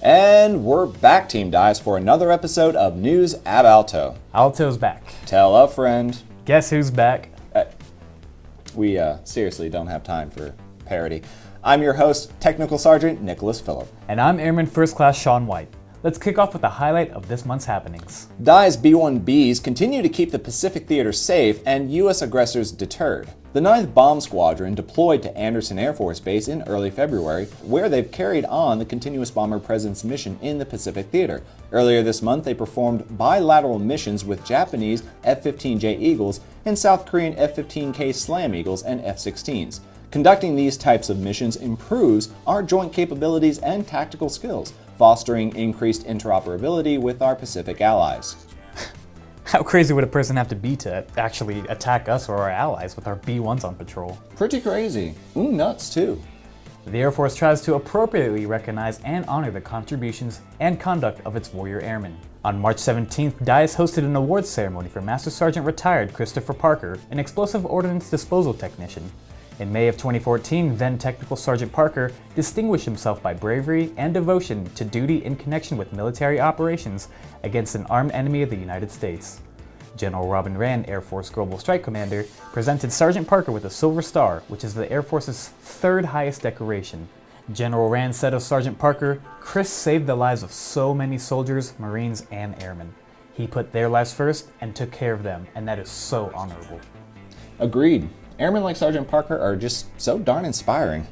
And we're back, Team Dyess, for another episode of News Ab Alto. Alto's back. Tell a friend. Guess who's back? We seriously don't have time for parody. I'm your host, Technical Sergeant Nicholas Phillip. And I'm Airman First Class Sean White. Let's kick off with the highlight of this month's happenings. Dyess B-1Bs continue to keep the Pacific Theater safe and U.S. aggressors deterred. The 9th Bomb Squadron deployed to Andersen Air Force Base in early February, where they've carried on the Continuous Bomber Presence mission in the Pacific Theater. Earlier this month, they performed bilateral missions with Japanese F-15J Eagles and South Korean F-15K Slam Eagles and F-16s. Conducting these types of missions improves our joint capabilities and tactical skills, fostering increased interoperability with our Pacific allies. How crazy would a person have to be to actually attack us or our allies with our B-1s on patrol? Pretty crazy. Nuts too. The Air Force tries to appropriately recognize and honor the contributions and conduct of its warrior airmen. On March 17th, Dyess hosted an awards ceremony for Master Sergeant Retired Christopher Parker, an explosive ordnance disposal technician. In May of 2014, then Technical Sergeant Parker distinguished himself by bravery and devotion to duty in connection with military operations against an armed enemy of the United States. General Robin Rand, Air Force Global Strike Commander, presented Sergeant Parker with a Silver Star, which is the Air Force's third highest decoration. General Rand said of Sergeant Parker, "Chris saved the lives of so many soldiers, Marines, and airmen. He put their lives first and took care of them, and that is so honorable." Agreed. Airmen like Sergeant Parker are just so darn inspiring.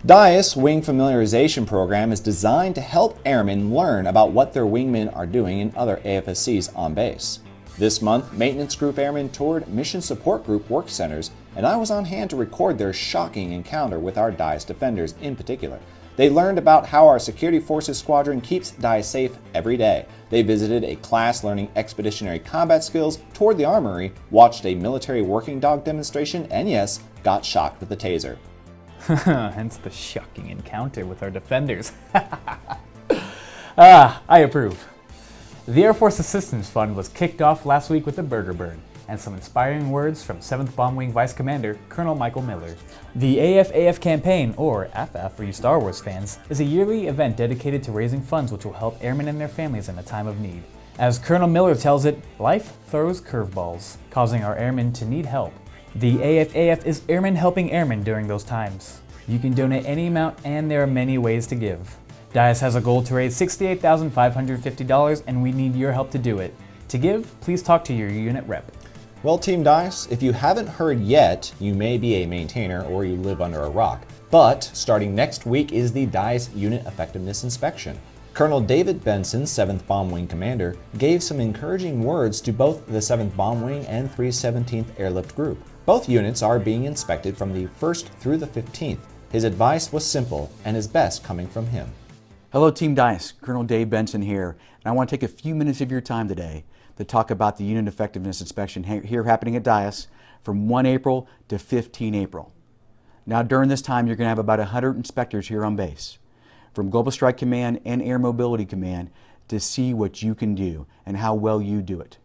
Dyess Wing Familiarization Program is designed to help airmen learn about what their wingmen are doing in other AFSCs on base. This month, Maintenance Group Airmen toured Mission Support Group work centers, and I was on hand to record their shocking encounter with our Dyess Defenders in particular. They learned about how our Security Forces Squadron keeps Dyess safe every day. They visited a class learning expeditionary combat skills, toured the armory, watched a military working dog demonstration, and yes, got shocked with a taser. Hence the shocking encounter with our defenders. I approve. The Air Force Assistance Fund was kicked off last week with a burger burn and some inspiring words from 7th Bomb Wing Vice Commander Colonel Michael Miller. The AFAF campaign, or AFAF for you Star Wars fans, is a yearly event dedicated to raising funds which will help airmen and their families in a time of need. As Colonel Miller tells it, life throws curveballs, causing our airmen to need help. The AFAF is airmen helping airmen during those times. You can donate any amount, and there are many ways to give. Dyess has a goal to raise $68,550, and we need your help to do it. To give, please talk to your unit rep. Well, Team Dyess, if you haven't heard yet, you may be a maintainer or you live under a rock. But starting next week is the Dyess Unit Effectiveness Inspection. Colonel David Benson, 7th Bomb Wing Commander, gave some encouraging words to both the 7th Bomb Wing and 317th Airlift Group. Both units are being inspected from the 1st through the 15th. His advice was simple and is best coming from him. Hello Team Dyess, Colonel Dave Benson here, and I want to take a few minutes of your time today to talk about the Unit Effectiveness Inspection here happening at Dyess from 1 April to 15 April. Now during this time you're going to have about 100 inspectors here on base from Global Strike Command and Air Mobility Command to see what you can do and how well you do it.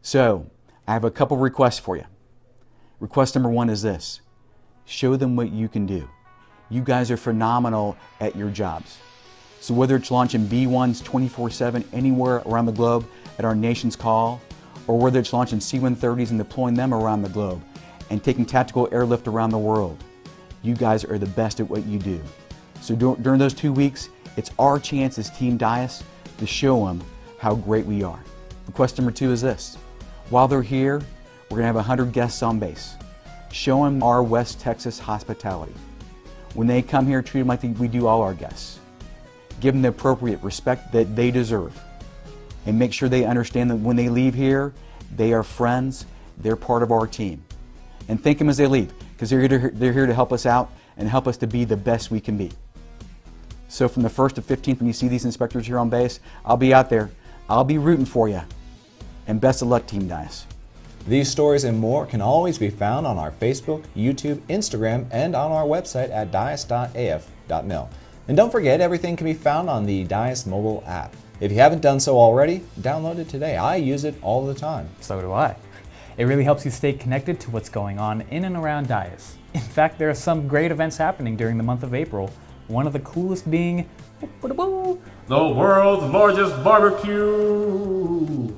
So I have a couple requests for you. Request number one is this: show them what you can do. You guys are phenomenal at your jobs. So whether it's launching B-1s 24/7 anywhere around the globe at our nation's call, or whether it's launching C-130s and deploying them around the globe and taking tactical airlift around the world, you guys are the best at what you do. So during those 2 weeks, it's our chance as Team Dyess to show them how great we are. Request number two is this: while they're here, we're going to have 100 guests on base. Show them our West Texas hospitality. When they come here, treat them like we do all our guests. Give them the appropriate respect that they deserve. And make sure they understand that when they leave here, they are friends, they're part of our team. And thank them as they leave, because they're here to help us out and help us to be the best we can be. So from the 1st to 15th, when you see these inspectors here on base, I'll be out there. I'll be rooting for you. And best of luck, Team Dyess. These stories and more can always be found on our Facebook, YouTube, Instagram, and on our website at dyess.af.mil. And don't forget, everything can be found on the Dyess mobile app. If you haven't done so already, download it today. I use it all the time. So do I. It really helps you stay connected to what's going on in and around Dyess. In fact, there are some great events happening during the month of April, one of the coolest being The world's largest barbecue!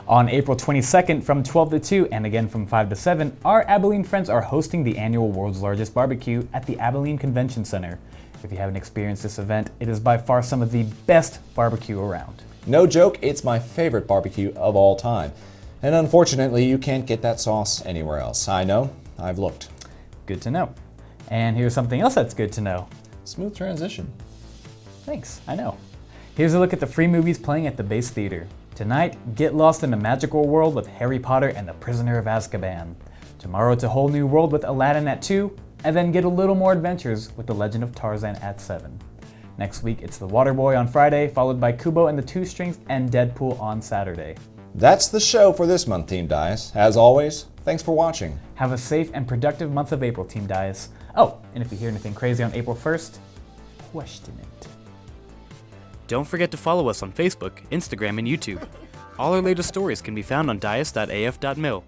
On April 22nd from 12 to 2 and again from 5 to 7, our Abilene friends are hosting the annual World's Largest Barbecue at the Abilene Convention Center. If you haven't experienced this event, it is by far some of the best barbecue around. No joke, it's my favorite barbecue of all time. And unfortunately, you can't get that sauce anywhere else. I know, I've looked. Good to know. And here's something else that's good to know. Smooth transition. Thanks, I know. Here's a look at the free movies playing at the Base Theater. Tonight, get lost in a magical world with Harry Potter and the Prisoner of Azkaban. Tomorrow, it's a whole new world with Aladdin at 2, and then get a little more adventures with The Legend of Tarzan at 7. Next week, it's The Waterboy on Friday, followed by Kubo and the Two Strings and Deadpool on Saturday. That's the show for this month, Team Dyess. As always, thanks for watching. Have a safe and productive month of April, Team Dyess. Oh, and if you hear anything crazy on April 1st, question it. Don't forget to follow us on Facebook, Instagram, and YouTube. All our latest stories can be found on dyess.af.mil.